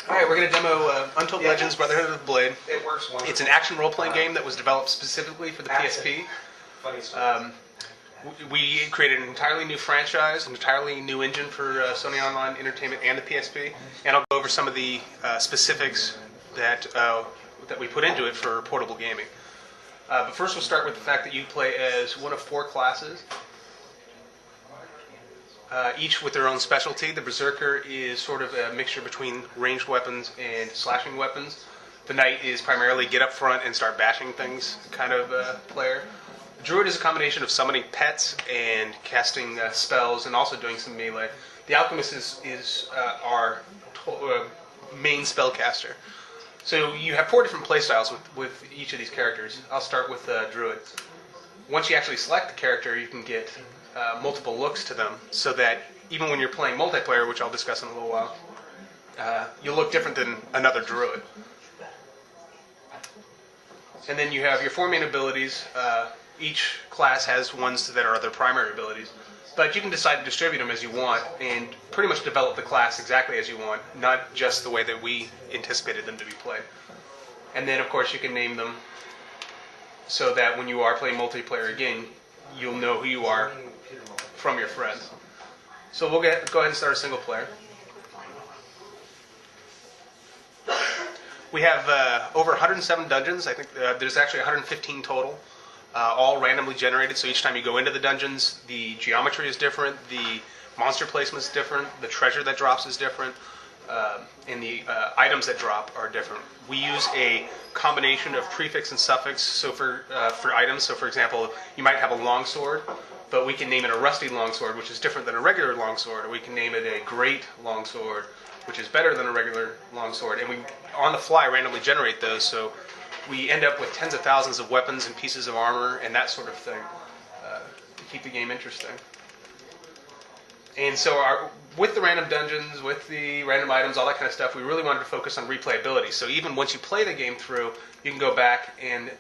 Alright, we're going to demo Untold Legends, Brotherhood of the Blade. It works wonderful. It's an action role-playing game that was developed specifically for the PSP. Funny story. We created an entirely new franchise, an entirely new engine for Sony Online Entertainment and the PSP, and I'll go over some of the specifics that we put into it for portable gaming. But first we'll start with the fact that you play as one of 4 classes, each with their own specialty. The Berserker is sort of a mixture between ranged weapons and slashing weapons. The Knight is primarily get up front and start bashing things kind of player. The Druid is a combination of summoning pets and casting spells and also doing some melee. The Alchemist is our main spellcaster. So you have 4 different playstyles with each of these characters. I'll start with Druid. Once you actually select the character, you can get multiple looks to them, so that even when you're playing multiplayer, which I'll discuss in a little while, you'll look different than another Druid. And then you have your 4 main abilities. Each class has ones that are their primary abilities, but you can decide to distribute them as you want and pretty much develop the class exactly as you want, not just the way that we anticipated them to be played. And then, of course, you can name them so that when you are playing multiplayer again, you'll know who you are from your friends. So we'll go ahead and start a single player. We have over 107 dungeons. I think there's actually 115 total, all randomly generated. So each time you go into the dungeons, the geometry is different, the monster placement is different, the treasure that drops is different, and the items that drop are different. We use a combination of prefix and suffix. So for items, so for example, you might have a longsword, but we can name it a rusty longsword, which is different than a regular longsword, or we can name it a great longsword, which is better than a regular longsword. And we, on the fly, randomly generate those, so we end up with tens of thousands of weapons and pieces of armor and that sort of thing to keep the game interesting. And so with the random dungeons, with the random items, all that kind of stuff, we really wanted to focus on replayability. So even once you play the game through, you can go back and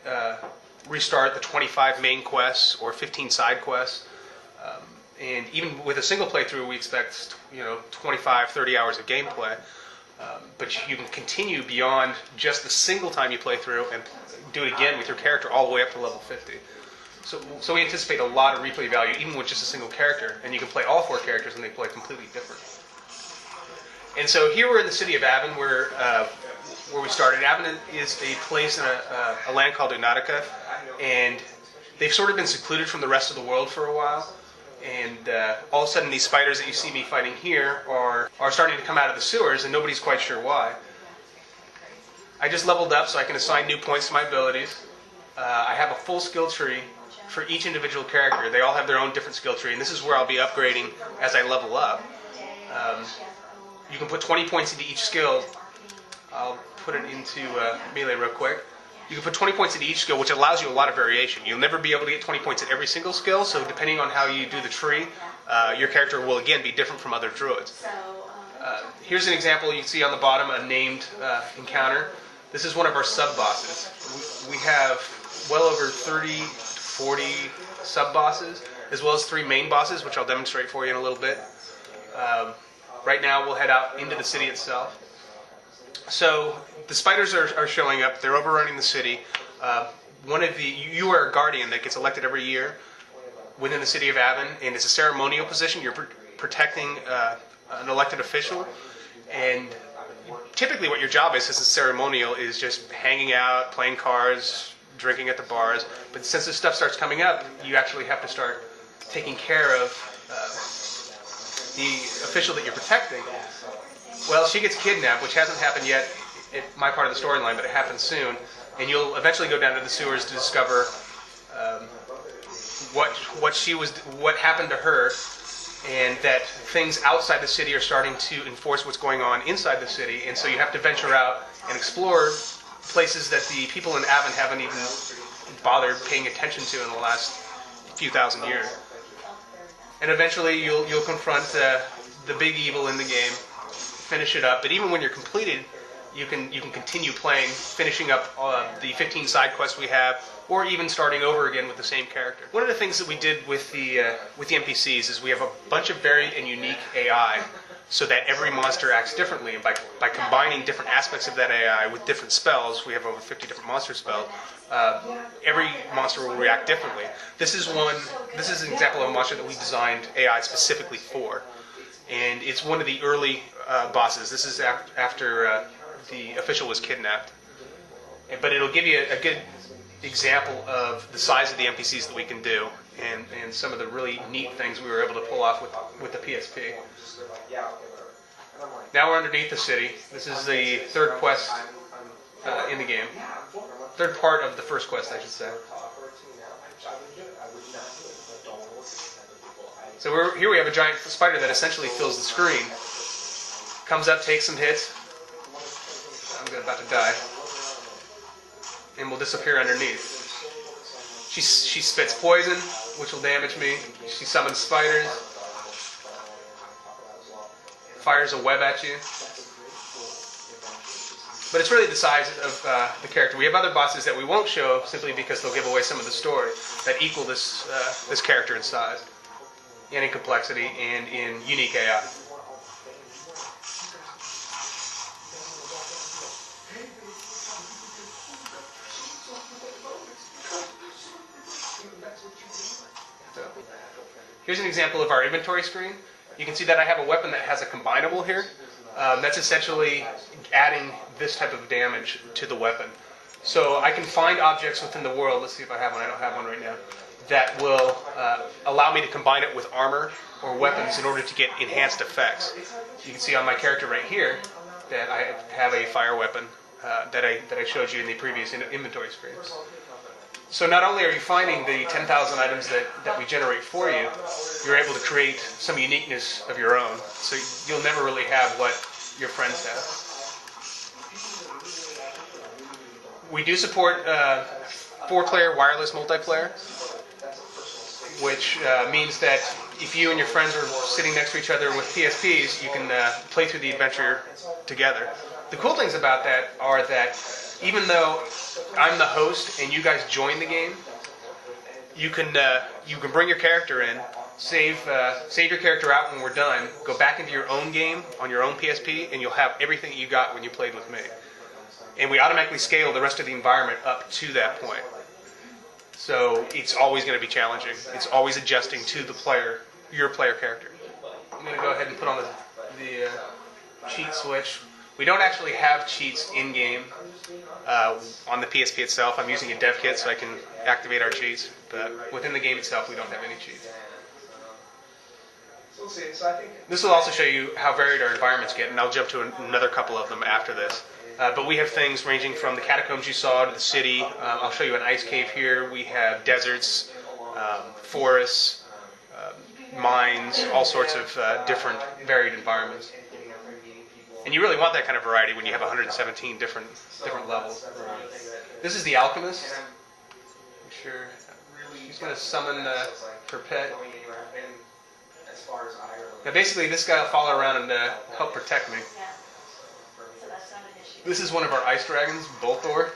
restart the 25 main quests or 15 side quests. And even with a single playthrough, we expect 25, 30 hours of gameplay. But you can continue beyond just the single time you play through and do it again with your character all the way up to level 50. So we anticipate a lot of replay value even with just a single character, and you can play all 4 characters and they play completely different. And so here we're in the city of Avon, where we started. Avon is a place in a land called Unatica, and they've sort of been secluded from the rest of the world for a while. And all of a sudden these spiders that you see me fighting here are starting to come out of the sewers, and nobody's quite sure why. I just leveled up so I can assign new points to my abilities. I have a full skill tree for each individual character. They all have their own different skill tree, and this is where I'll be upgrading as I level up. You can put 20 points into each skill. I'll put it into melee real quick. You can put 20 points into each skill, which allows you a lot of variation. You'll never be able to get 20 points at every single skill, so depending on how you do the tree, your character will again be different from other druids. Here's an example you can see on the bottom, a named encounter. This is one of our sub-bosses. We have well over 30 to 40 sub-bosses, as well as 3 main bosses, which I'll demonstrate for you in a little bit. Right now we'll head out into the city itself. So the spiders are showing up. They're overrunning the city. You are a guardian that gets elected every year within the city of Avon, and it's a ceremonial position. You're protecting an elected official, and typically what your job is as a ceremonial is just hanging out, playing cards, drinking at the bars. But since this stuff starts coming up, you actually have to start taking care of the official that you're protecting. Well, she gets kidnapped, which hasn't happened yet in my part of the storyline, but it happens soon. And you'll eventually go down to the sewers to discover what happened to her, and that things outside the city are starting to enforce what's going on inside the city. And so you have to venture out and explore places that the people in Avon haven't even bothered paying attention to in the last few thousand years. And eventually you'll confront the big evil in the game, finish it up. But even when you're completed, you can continue playing, finishing up the 15 side quests we have, or even starting over again with the same character. One of the things that we did with the NPCs is we have a bunch of varied and unique AI. so that every monster acts differently. And by combining different aspects of that AI with different spells, we have over 50 different monster spells, every monster will react differently. This is an example of a monster that we designed AI specifically for. And it's one of the early bosses. This is after the official was kidnapped. But it'll give you a good example of the size of the NPCs that we can do, and some of the really neat things we were able to pull off with the PSP. Now we're underneath the city. This is the third quest in the game. Third part of the first quest, I should say. So here we have a giant spider that essentially fills the screen. Comes up, takes some hits. I'm about to die. And will disappear underneath. She spits poison, which will damage me. She summons spiders. Fires a web at you. But it's really the size of the character. We have other bosses that we won't show simply because they'll give away some of the story that equal this character in size, and in complexity, and in unique AI. Here's an example of our inventory screen. You can see that I have a weapon that has a combinable here. That's essentially adding this type of damage to the weapon. So I can find objects within the world, let's see if I have one, I don't have one right now, that will allow me to combine it with armor or weapons in order to get enhanced effects. You can see on my character right here that I have a fire weapon that I showed you in the previous inventory screen. So not only are you finding the 10,000 items that we generate for you, you're able to create some uniqueness of your own. So you'll never really have what your friends have. We do support 4-player wireless multiplayer, which means that if you and your friends are sitting next to each other with PSPs, you can play through the adventure together. The cool things about that are that even though I'm the host and you guys join the game, you can bring your character in, save your character out when we're done, go back into your own game on your own PSP, and you'll have everything that you got when you played with me. And we automatically scale the rest of the environment up to that point. So it's always going to be challenging. It's always adjusting to the player, your player character. I'm going to go ahead and put on the cheat switch. We don't actually have cheats in-game on the PSP itself. I'm using a dev kit so I can activate our cheats, but within the game itself we don't have any cheats. This will also show you how varied our environments get, and I'll jump to another couple of them after this. But we have things ranging from the catacombs you saw to the city. I'll show you an ice cave here. We have deserts, forests, mines, all sorts of different varied environments. And you really want that kind of variety when you have 117 different levels. This is the alchemist. I'm sure she's going to summon her pet. Now basically this guy will follow around and help protect me. This is one of our ice dragons, Bolthor.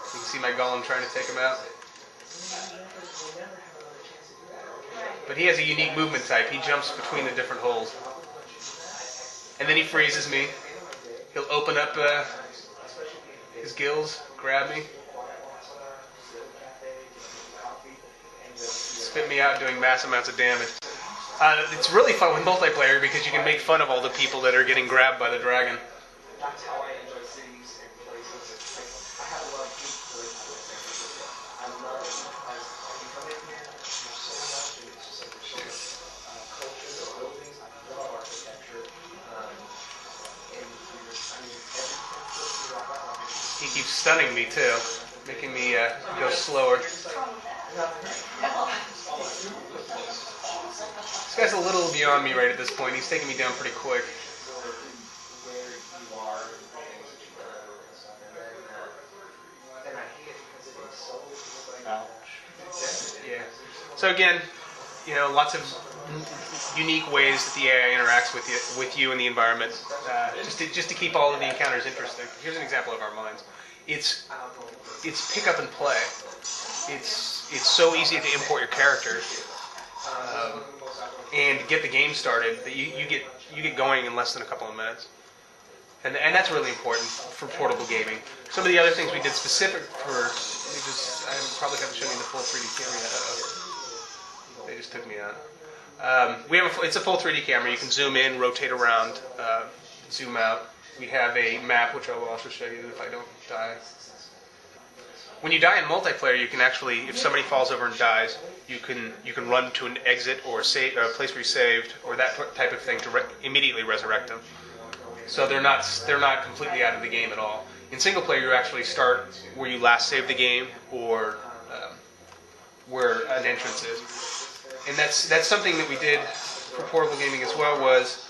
You can see my golem trying to take him out. But he has a unique movement type. He jumps between the different holes. And then he freezes me. He'll open up his gills, grab me, spit me out doing mass amounts of damage. It's really fun with multiplayer because you can make fun of all the people that are getting grabbed by the dragon. That's how I enjoy cities and places. I have a lot of people I love because you come in here, there's so much, and it's just like there's so much culture, the buildings, I love architecture. He keeps stunning me too, making me go slower. This guy's a little beyond me right at this point. He's taking me down pretty quick. Yeah. So again, lots of unique ways that the AI interacts with you and the environment, just to keep all of the encounters interesting. Here's an example of our mines. It's pick up and play. It's it's so easy to import your character and get the game started that you get going in less than a couple of minutes. And that's really important for portable gaming. Some of the other things we did specific for, I probably haven't shown you the full 3D camera yet. They just took me out. It's a full 3D camera. You can zoom in, rotate around, zoom out. We have a map, which I will also show you if I don't die. When you die in multiplayer, you can actually, if somebody falls over and dies, you can run to an exit or a place where you saved or that type of thing to immediately resurrect them. So they're not completely out of the game at all. In single player, you actually start where you last saved the game or where an entrance is. And that's something that we did for portable gaming as well. Was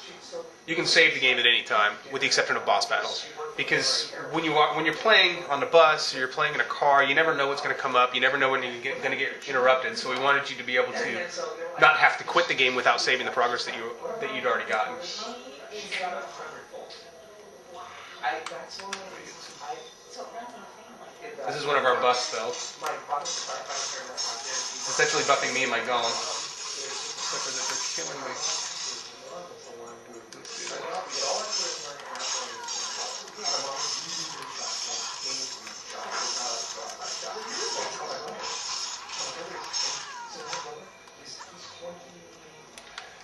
you can save the game at any time, with the exception of boss battles. Because when you're playing on the bus or you're playing in a car, you never know what's going to come up. You never know when you're going to get interrupted. So we wanted you to be able to not have to quit the game without saving the progress that you'd already gotten. This is one of our buff spells. Essentially buffing me and my golem. Except for that they're killing me.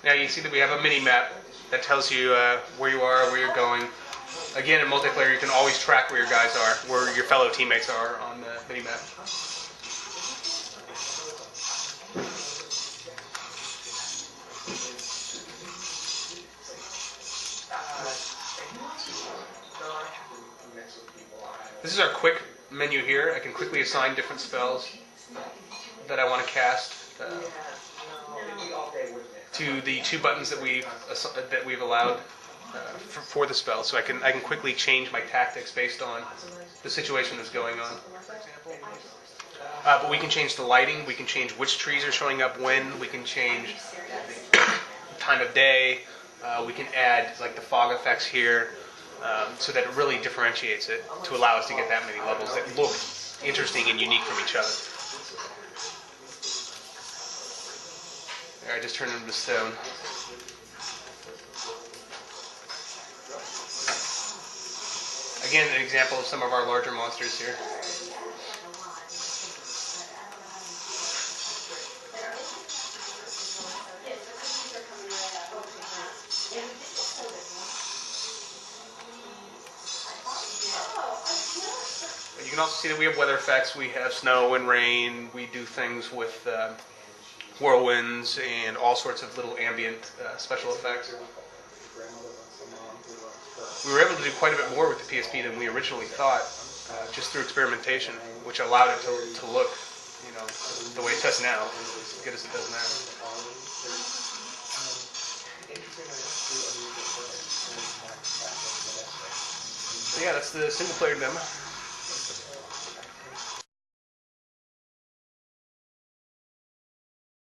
Now you see that we have a mini map that tells you where you are, where you're going. Again, in multiplayer, you can always track where your guys are, where your fellow teammates are on the mini map. This is our quick menu here. I can quickly assign different spells that I want to cast to the two buttons that we've allowed for the spell. So I can quickly change my tactics based on the situation that's going on. But we can change the lighting. We can change which trees are showing up when. We can change the time of day. We can add like the fog effects here. So that it really differentiates it to allow us to get that many levels that look interesting and unique from each other. There, I just turned into stone. Again, an example of some of our larger monsters here. You can also see that we have weather effects. We have snow and rain. We do things with whirlwinds and all sorts of little ambient special effects. We were able to do quite a bit more with the PSP than we originally thought, just through experimentation, which allowed it to look, the way it does now, as good as it does now. So yeah, that's the single player demo.